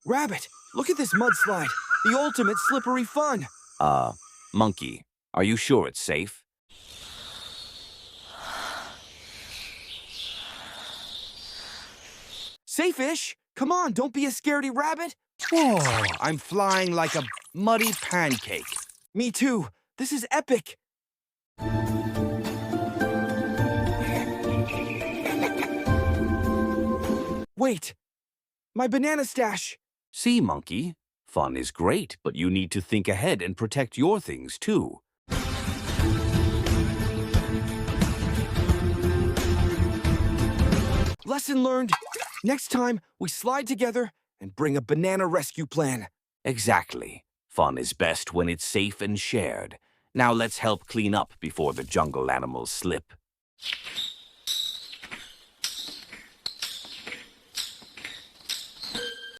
Rabbit, look at this mudslide. The ultimate slippery fun. Monkey, are you sure it's safe? Safe-ish. Come on, don't be a scaredy rabbit. Whoa, I'm flying like a muddy pancake. Me too. This is epic. Wait, my banana stash. See, Monkey, fun is great, but you need to think ahead and protect your things, too. Lesson learned. Next time, we slide together and bring a banana rescue plan. Exactly. Fun is best when it's safe and shared. Now let's help clean up before the jungle animals slip.